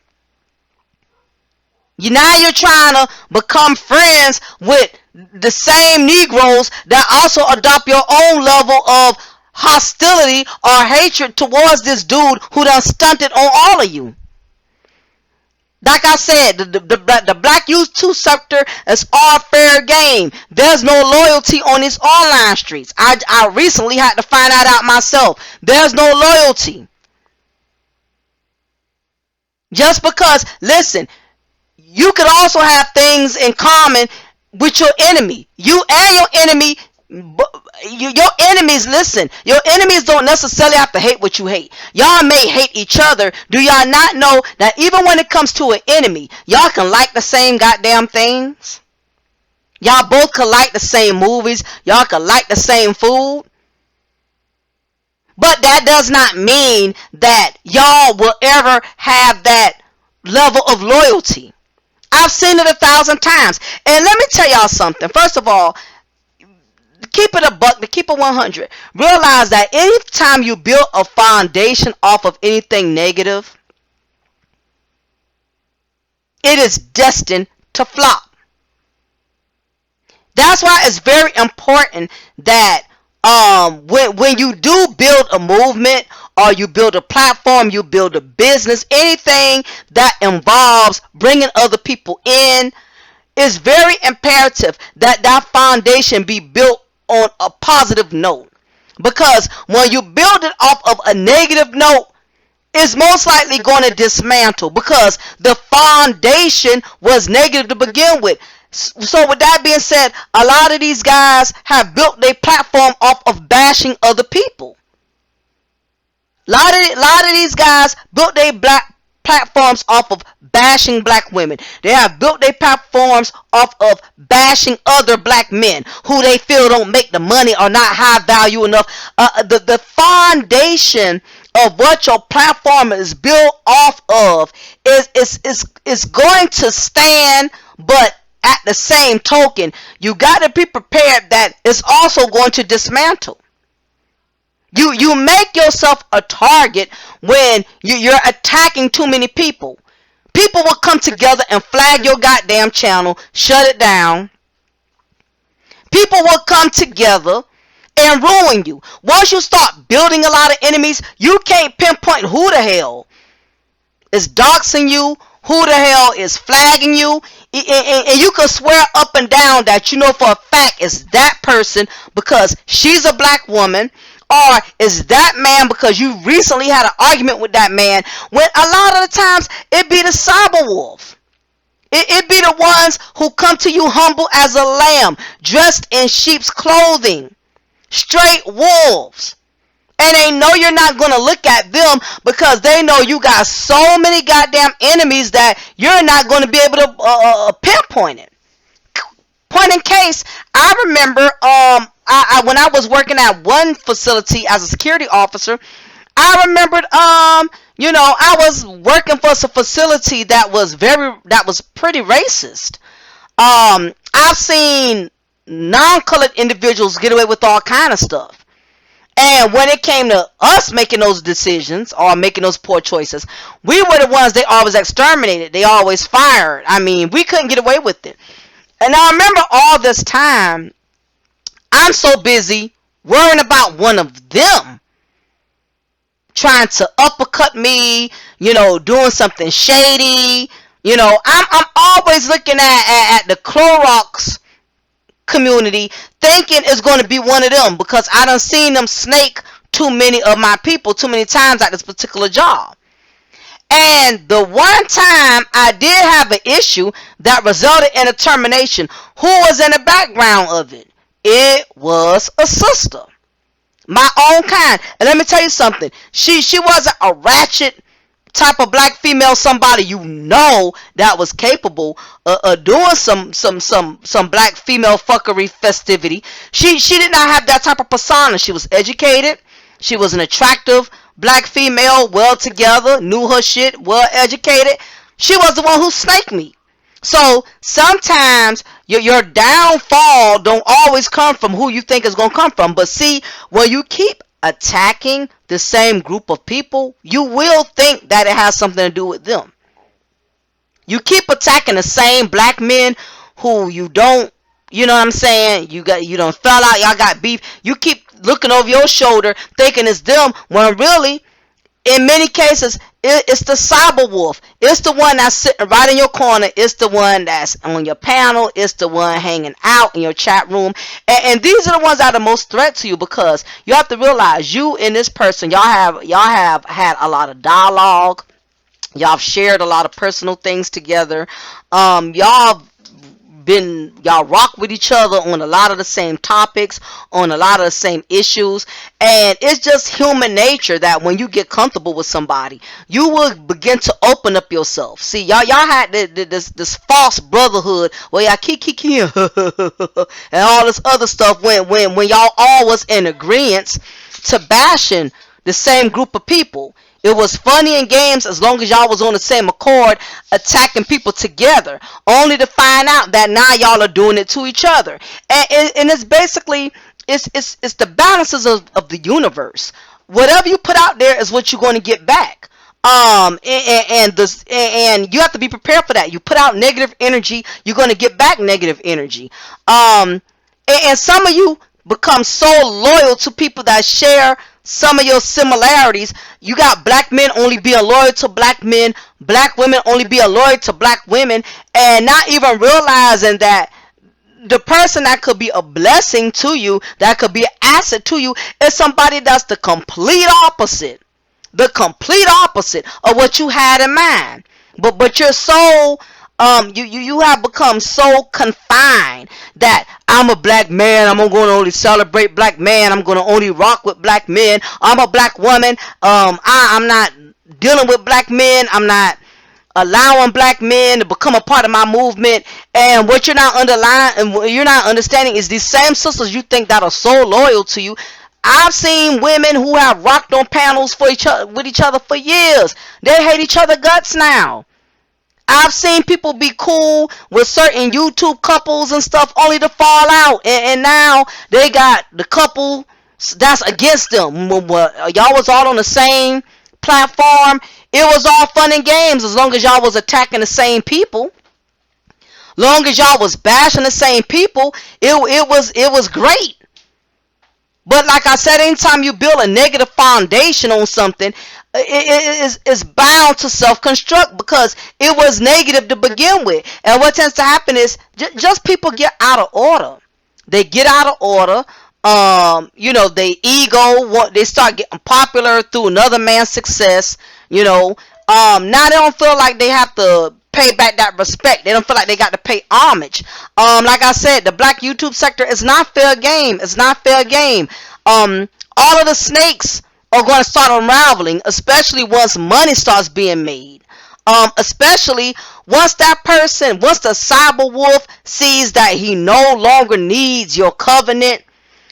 Now you're trying to become friends with the same Negroes that also adopt your own level of hostility or hatred towards this dude who done stunted on all of you. Like I said, the black YouTube sector is all fair game. There's no loyalty on these online streets. I recently had to find that out myself. There's no loyalty. Just because, listen, you could also have things in common with your enemy. You and your enemy, your enemies, listen, your enemies don't necessarily have to hate what you hate. Y'all may hate each other. Do y'all not know that even when it comes to an enemy, y'all can like the same goddamn things? Y'all both can like the same movies. Y'all can like the same food. But that does not mean that y'all will ever have that level of loyalty. I've seen it 1,000 times. And let me tell y'all something. First of all, keep it a buck, to keep it 100. Realize that anytime you build a foundation off of anything negative, it is destined to flop. That's why it's very important that when you do build a movement, or you build a platform, you build a business, anything that involves bringing other people in, it's very imperative that that foundation be built on a positive note. Because when you build it off of a negative note, it's most likely going to dismantle, because the foundation was negative to begin with. So with that being said, a lot of these guys have built their platform off of bashing other people. A lot of these guys built their black platforms off of bashing black women. They have built their platforms off of bashing other black men who they feel don't make the money or not high value enough. The foundation of what your platform is built off of is going to stand, but at the same token, you got to be prepared that it's also going to dismantle. You make yourself a target when you're attacking too many people. People will come together and flag your goddamn channel, shut it down. People will come together and ruin you. Once you start building a lot of enemies, you can't pinpoint who the hell is doxing you, who the hell is flagging you, and you can swear up and down that you know for a fact it's that person because she's a black woman, or is that man because you recently had an argument with that man, when a lot of the times it be the Cyberwolves. It be the ones who come to you humble as a lamb, dressed in sheep's clothing. Straight wolves. And they know you're not going to look at them because they know you got so many goddamn enemies that you're not going to be able to pinpoint it. Point in case, I remember when I was working at one facility as a security officer, I remembered I was working for a facility that was pretty racist. I've seen non-colored individuals get away with all kind of stuff. And when it came to us making those decisions or making those poor choices, we were the ones they always exterminated. They always fired. I mean, we couldn't get away with it. And I remember all this time, I'm so busy worrying about one of them trying to uppercut me, doing something shady. I'm always looking at the Clorox community thinking it's going to be one of them because I done seen them snake too many of my people too many times at this particular job. And the one time I did have an issue that resulted in a termination, who was in the background of it? It was a sister, my own kind. And let me tell you something, she wasn't a ratchet type of black female, somebody that was capable of doing some black female fuckery festivity. She did not have that type of persona. She was educated. She was an attractive black female, well together, knew her shit, well educated. She was the one who snaked me. So sometimes your downfall don't always come from who you think is going to come from. But see, when you keep attacking the same group of people, you will think that it has something to do with them. You keep attacking the same black men who you don't, you know what I'm saying, you don't fell out, y'all got beef. You keep looking over your shoulder thinking it's them, when really, in many cases, It's the cyber wolf. It's the one that's sitting right in your corner. It's the one that's on your panel. It's the one hanging out in your chat room. And these are the ones that are the most threat to you, because you have to realize you and this person, y'all have had a lot of dialogue. Y'all have shared a lot of personal things together. Y'all rock with each other on a lot of the same topics, on a lot of the same issues, and it's just human nature that when you get comfortable with somebody, you will begin to open up yourself. See, y'all had this false brotherhood where y'all keep and all this other stuff when y'all all was in agreement to bashing the same group of people. It was funny in games as long as y'all was on the same accord, attacking people together, only to find out that now y'all are doing it to each other. And it's basically, it's the balances of the universe. Whatever you put out there is what you're going to get back. And you have to be prepared for that. You put out negative energy, you're going to get back negative energy. And some of you become so loyal to people that share some of your similarities. You got black men only being loyal to black men, black women only being loyal to black women, and not even realizing that the person that could be a blessing to you, that could be an asset to you, is somebody that's the complete opposite. The complete opposite of what you had in mind. But you're so you have become so confined that I'm a black man, I'm going to only celebrate black man, I'm going to only rock with black men, I'm a black woman, I'm not dealing with black men, I'm not allowing black men to become a part of my movement. And what you're not underlying and what you're not understanding is these same sisters you think that are so loyal to you. I've seen women who have rocked on panels for each other with each other for years. They hate each other guts now. I've seen people be cool with certain YouTube couples and stuff only to fall out. And now they got the couple that's against them. Y'all was all on the same platform. It was all fun and games as long as y'all was attacking the same people. Long as y'all was bashing the same people, it was great. But like I said, anytime you build a negative foundation on something, it's bound to self-construct because it was negative to begin with. And what tends to happen is just people get out of order. They get out of order. They ego, they start getting popular through another man's success. Now they don't feel like they have to pay back that respect. They don't feel like they got to pay homage. Like I said, the black YouTube sector is not fair game. It's not fair game. All of the snakes are going to start unraveling, especially once money starts being made. Especially once the cyber wolf sees that he no longer needs your covenant,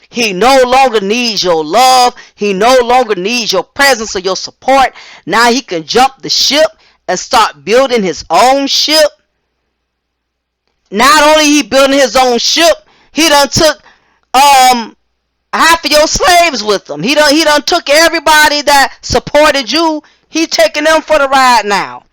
he no longer needs your love, he no longer needs your presence or your support. Now he can jump the ship and start building his own ship. Not only he building his own ship, he done took half of your slaves with him. He done took everybody that supported you. He taking them for the ride now.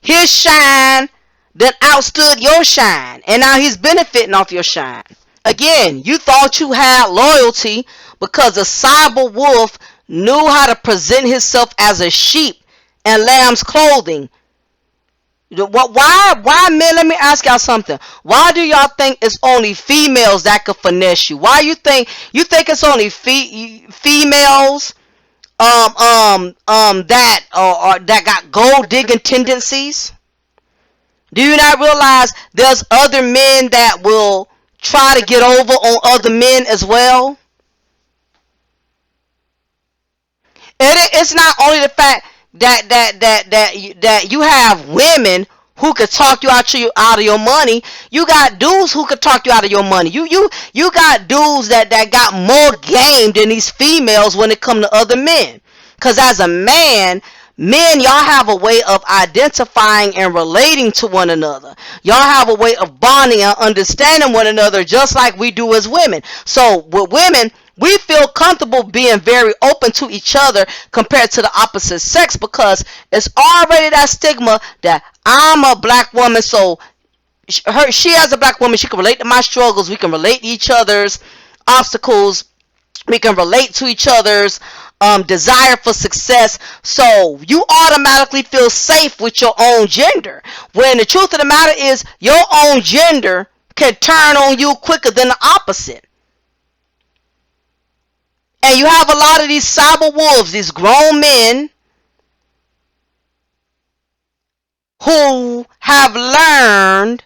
His shine that outstood your shine, and now he's benefiting off your shine. Again, you thought you had loyalty because the cyber wolf knew how to present himself as a sheep in lamb's clothing. Why men, let me ask y'all something. Why do y'all think it's only females that could finesse you? Why you think it's only females that got gold digging tendencies? Do you not realize there's other men that will try to get over on other men as well? It's not only the fact that you have women who could talk you out of your money. You got dudes who could talk you out of your money. You got dudes that got more game than these females when it come to other men. Cause as a man, men, y'all have a way of identifying and relating to one another. Y'all have a way of bonding and understanding one another just like we do as women. So with women, we feel comfortable being very open to each other compared to the opposite sex because it's already that stigma that I'm a black woman, so she as a black woman, she can relate to my struggles. We can relate to each other's obstacles. We can relate to each other's desire for success, so you automatically feel safe with your own gender, when the truth of the matter is your own gender can turn on you quicker than the opposite. And you have a lot of these cyber wolves, these grown men who have learned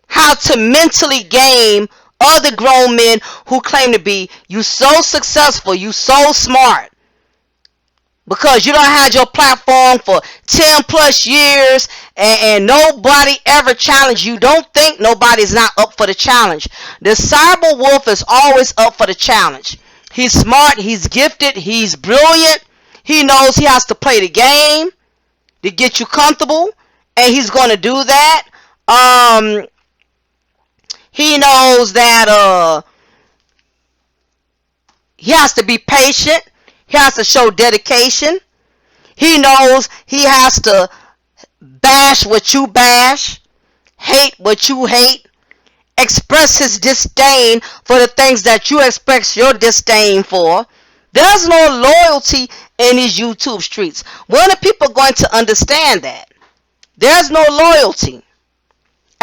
how to mentally game other grown men who claim to be, you so successful, you so smart, because you don't have your platform for 10 plus years, and nobody ever challenged you. Don't think nobody's not up for the challenge. The cyber wolf is always up for the challenge. He's smart, he's gifted, he's brilliant, he knows he has to play the game to get you comfortable, and he's going to do that. He knows that he has to be patient. He has to show dedication. He knows he has to bash what you bash, hate what you hate, express his disdain for the things that you express your disdain for. There's no loyalty in these YouTube streets. When are people going to understand that? There's no loyalty.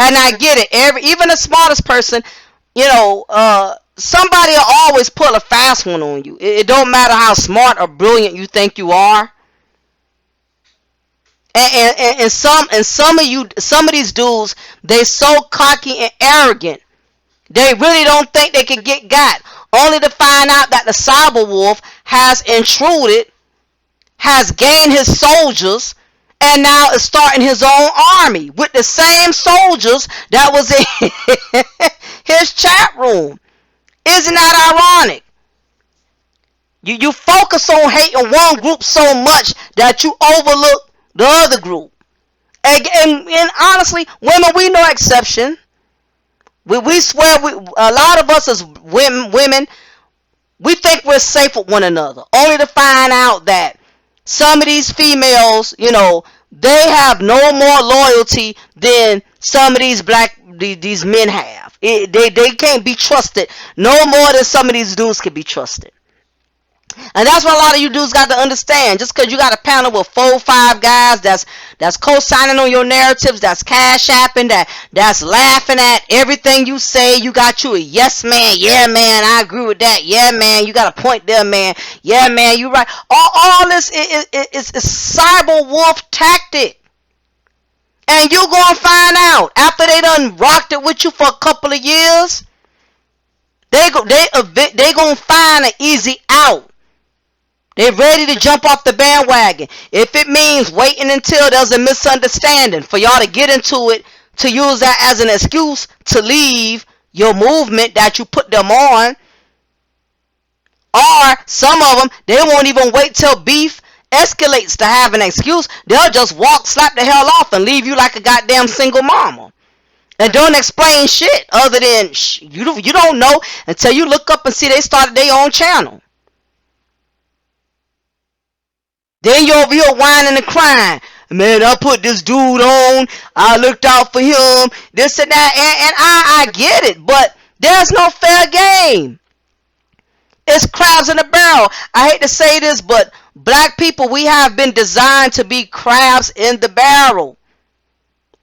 And I get it. Even the smartest person, somebody will always pull a fast one on you. It don't matter how smart or brilliant you think you are. And some of these dudes, they so cocky and arrogant, they really don't think they can get got, only to find out that the cyber wolf has intruded, has gained his soldiers, and now is starting his own army with the same soldiers that was in his chat room. Isn't that ironic? You focus on hating one group so much that you overlook the other group. And honestly, women, we no exception. We swear, a lot of us as women, we think we're safe with one another, only to find out that some of these females, they have no more loyalty than some of these these men have. They can't be trusted no more than some of these dudes can be trusted. And that's what a lot of you dudes got to understand. Just because you got a panel with 4 or 5 guys that's co-signing on your narratives, that's cash apping, that's laughing at everything you say, you got you a yes man, yeah man, I agree with that, yeah man, you got a point there man, yeah man, you right. All this is cyber wolf tactic. And you gonna find out after they done rocked it with you for a couple of years, they gonna find an easy out. They're ready to jump off the bandwagon. If it means waiting until there's a misunderstanding for y'all to get into it, to use that as an excuse to leave your movement that you put them on. Or some of them, they won't even wait till beef escalates to have an excuse. They'll just slap the hell off and leave you like a goddamn single mama. And don't explain shit other than you don't know until you look up and see they started their own channel. Then you're over here whining and crying. Man, I put this dude on. I looked out for him. This and that. And I get it. But there's no fair game. It's crabs in a barrel. I hate to say this, but black people, we have been designed to be crabs in the barrel.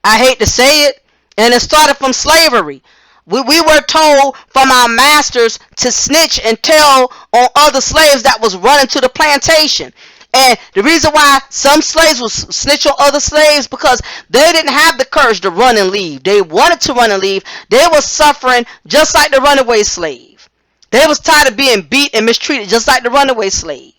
I hate to say it. And it started from slavery. We were told from our masters to snitch and tell on other slaves that was running to the plantation. And the reason why some slaves will snitch on other slaves, because they didn't have the courage to run and leave. They wanted to run and leave. They were suffering just like the runaway slave. They was tired of being beat and mistreated just like the runaway slave.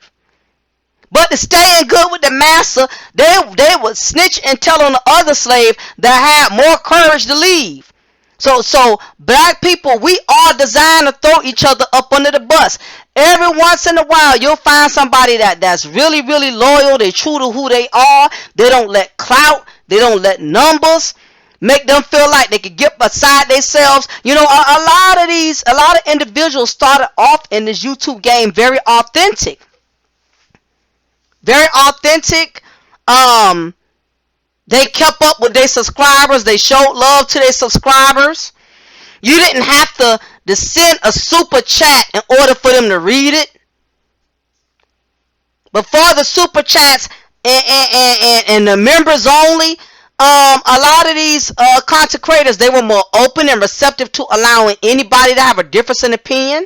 But to stay in good with the master, they would snitch and tell on the other slave that had more courage to leave. So black people, we are designed to throw each other up under the bus. Every once in a while, you'll find somebody that's really, really loyal. They true to who they are. They don't let clout. They don't let numbers make them feel like they could get beside themselves. A lot of individuals started off in this YouTube game very authentic. Very authentic. They kept up with their subscribers. They showed love to their subscribers. You didn't have to send a super chat in order for them to read it. But for the super chats and the members only, a lot of these content creators, they were more open and receptive to allowing anybody to have a difference in opinion.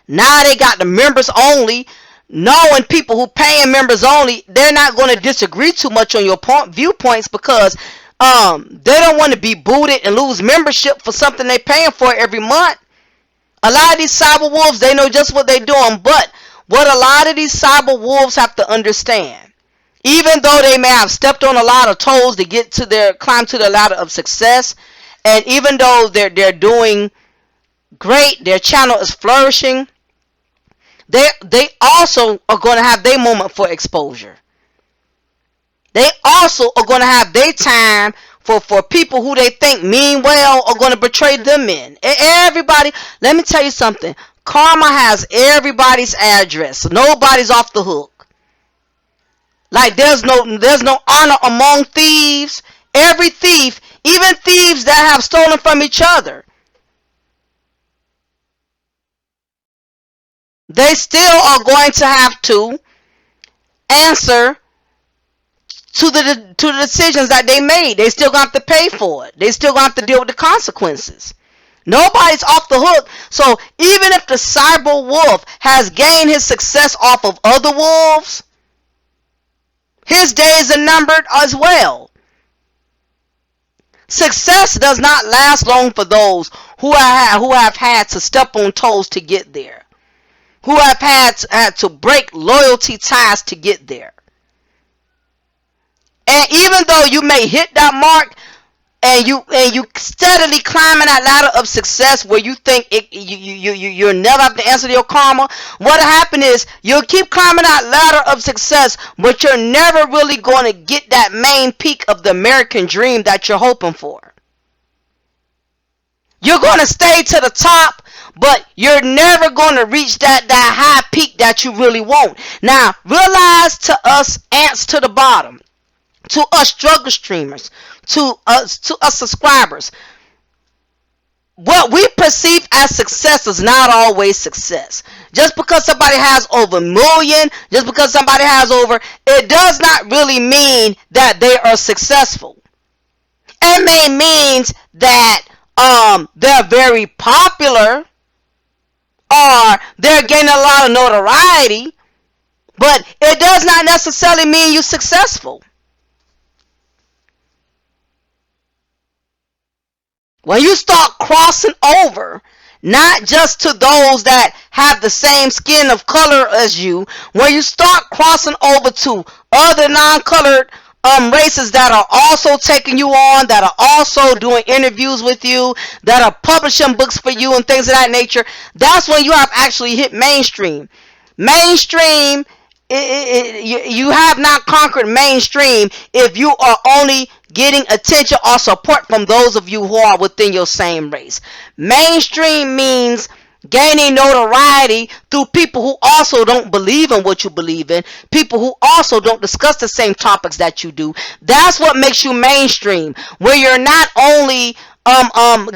Now they got the members only, knowing people who paying members only, they're not going to disagree too much on your viewpoints, because they don't want to be booted and lose membership for something they're paying for every month. A lot of these Cyberwolves, they know just what they're doing, but what a lot of these Cyberwolves have to understand, even though they may have stepped on a lot of toes to climb to the ladder of success, and even though they're doing great, their channel is flourishing, they also are going to have their moment for exposure. They also are going to have their time for people who they think mean well are going to betray them in. Everybody, let me tell you something. Karma has everybody's address. Nobody's off the hook. Like there's no honor among thieves. Every thief, even thieves that have stolen from each other, they still are going to have to answer to the decisions that they made. They still going to have to pay for it. They still going to have to deal with the consequences. Nobody's off the hook. So even if the cyber wolf has gained his success off of other wolves, his days are numbered as well. Success does not last long for those who have had to step on toes to get there, who have had to break loyalty ties to get there. And even though you may hit that mark and you steadily climbing that ladder of success where you think you'll never have to answer your karma, what happened is you'll keep climbing that ladder of success, but you're never really going to get that main peak of the American dream that you're hoping for. You're going to stay to the top, but you're never going to reach that high peak that you really want. Now, realize, to us ants to the bottom, to us struggle streamers, to us subscribers, what we perceive as success is not always success. Just because somebody has over a million, just because somebody has over, it does not really mean that they are successful. It may mean that they're very popular, or they're gaining a lot of notoriety, but it does not necessarily mean you're successful. When you start crossing over, not just to those that have the same skin of color as you, when you start crossing over to other non-colored races that are also taking you on, that are also doing interviews with you, that are publishing books for you and things of that nature, that's when you have actually hit mainstream. Mainstream, you have not conquered mainstream if you are only getting attention or support from those of you who are within your same race. Mainstream means gaining notoriety through people who also don't believe in what you believe in, people who also don't discuss the same topics that you do. That's what makes you mainstream, where you're not only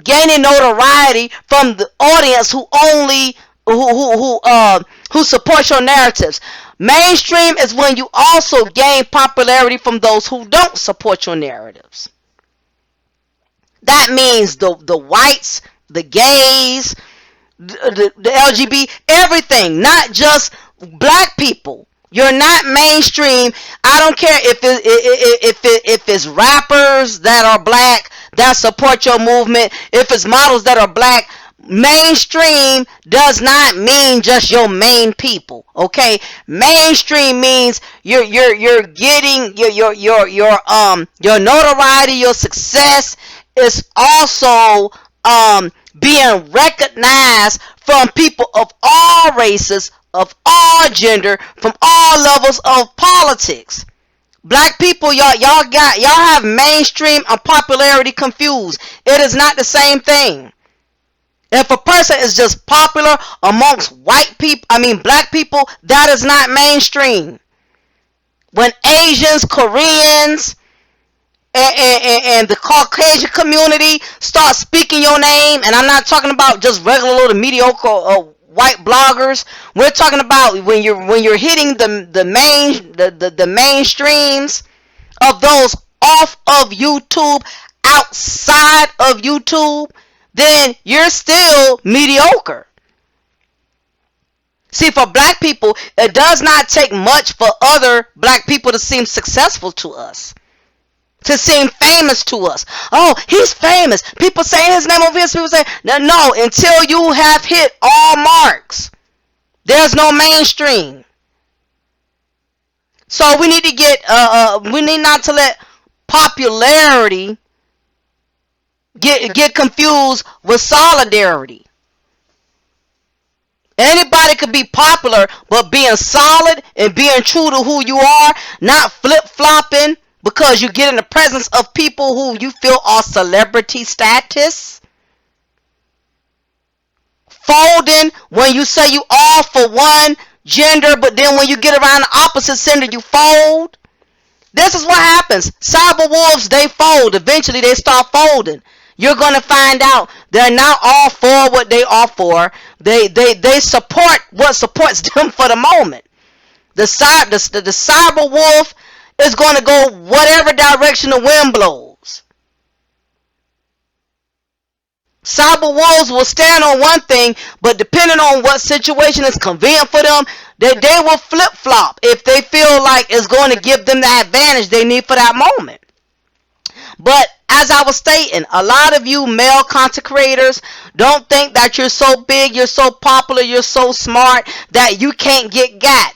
gaining notoriety from the audience who only who supports your narratives. Mainstream is when you also gain popularity from those who don't support your narratives. That means the whites, the gays, the LGBT, everything, not just black people. You're not mainstream. I don't care if it's rappers that are black that support your movement, if it's models that are black. Mainstream does not mean just your main people, okay? Mainstream means you're getting your notoriety, your success is also being recognized from people of all races, of all gender, from all levels of politics. Black people, y'all have mainstream and popularity confused. It is not the same thing. If a person is just popular amongst black people, that is not mainstream. When Asians, Koreans, and the Caucasian community start speaking your name, and I'm not talking about just regular little mediocre white bloggers. We're talking about when you're hitting the mainstreams of those off of YouTube, outside of YouTube, then you're still mediocre. See, for black people, it does not take much for other black people to seem successful to us, to seem famous to us. Oh, he's famous. People say his name over here. People say, no, until you have hit all marks, there's no mainstream. So we need to we need not to let popularity get confused with solidarity. Anybody could be popular, but being solid and being true to who you are, not flip-flopping because you get in the presence of people who you feel are celebrity status. Folding when you say you all for one gender, but then when you get around the opposite gender, you fold. This is what happens. Cyberwolves, they fold. Eventually, they start folding. You're going to find out they're not all for what they are for. They support what supports them for the moment. The cyber wolf is going to go whatever direction the wind blows. Cyber wolves will stand on one thing, but depending on what situation is convenient for them, they will flip-flop if they feel like it's going to give them the advantage they need for that moment. But as I was stating, a lot of you male content creators don't think that you're so big, you're so popular, you're so smart that you can't get got.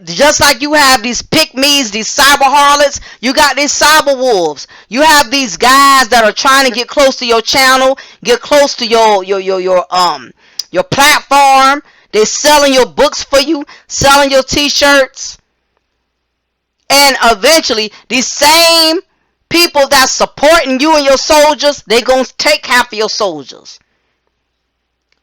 Just like you have these pick-me's, these cyber harlots, you got these cyber wolves. You have these guys that are trying to get close to your channel, get close to your platform. They're selling your books for you, selling your t-shirts. And eventually, these same people that's supporting you and your soldiers, they gonna take half of your soldiers.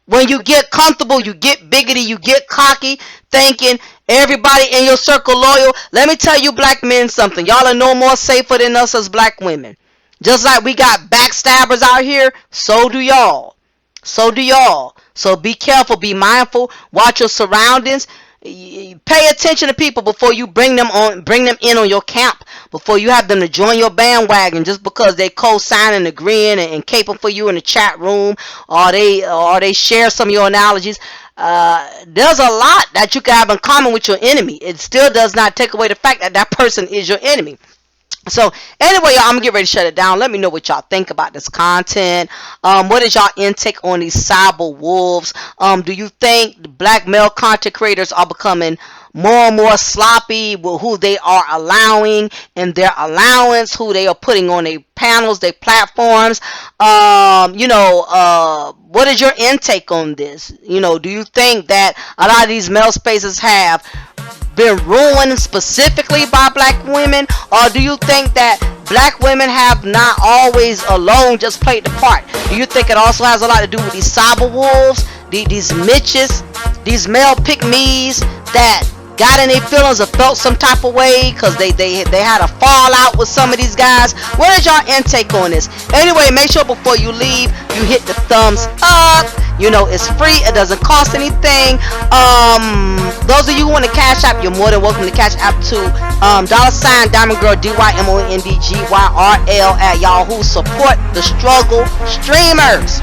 When you get comfortable, you get biggity, you get cocky, thinking everybody in your circle loyal. Let me tell you black men something. Y'all are no more safer than us as black women. Just like we got backstabbers out here, so do y'all. So do y'all. So be careful, be mindful, watch your surroundings. Pay attention to people before you bring them in on your camp, before you have them to join your bandwagon just because they co-signing, agreeing, and caping for you in the chat room, or they share some of your analogies. There's a lot that you can have in common with your enemy. It still does not take away the fact that that person is your enemy. So anyway, y'all, I'm gonna get ready to shut it down. Let me know what y'all think about this content. What is y'all intake on these cyber wolves? Do you think the black male content creators are becoming more and more sloppy with who they are allowing and their allowance, who they are putting on their panels, their platforms? What is your intake on this? Do you think that a lot of these male spaces have been ruined specifically by black women, or do you think that black women have not always alone just played the part? Do you think it also has a lot to do with these cyber wolves, these Mitches, these male pick-me's that got in their feelings or felt some type of way because they had a fallout with some of these guys? What is your intake on this? Anyway, make sure before you leave you hit the thumbs up. It's free, it doesn't cost anything. Those of you who want to cash app, you're more than welcome to cash app to $DymondGyrl, DymondGyrl at Yahoo. Support the struggle streamers,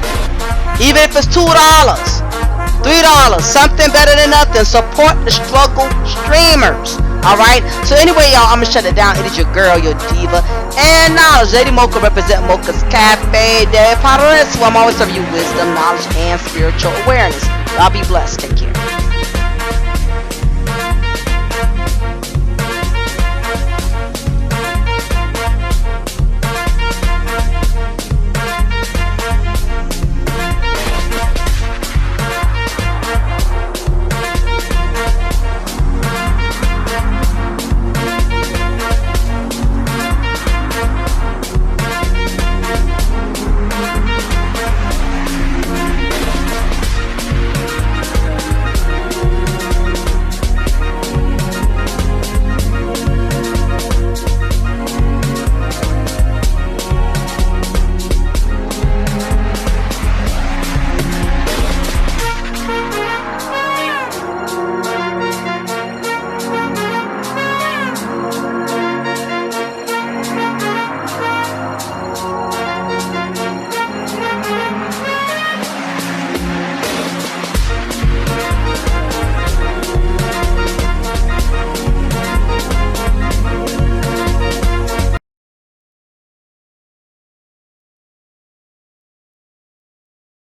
even if it's $2, $3, something better than nothing. Support the struggle streamers. Alright, so anyway, y'all, I'm gonna shut it down. It is your girl, your diva, and knowledge. Lady Mocha represent Mocha's Cafe de Paris, where I'm always serving you wisdom, knowledge, and spiritual awareness. Y'all be blessed. Take care.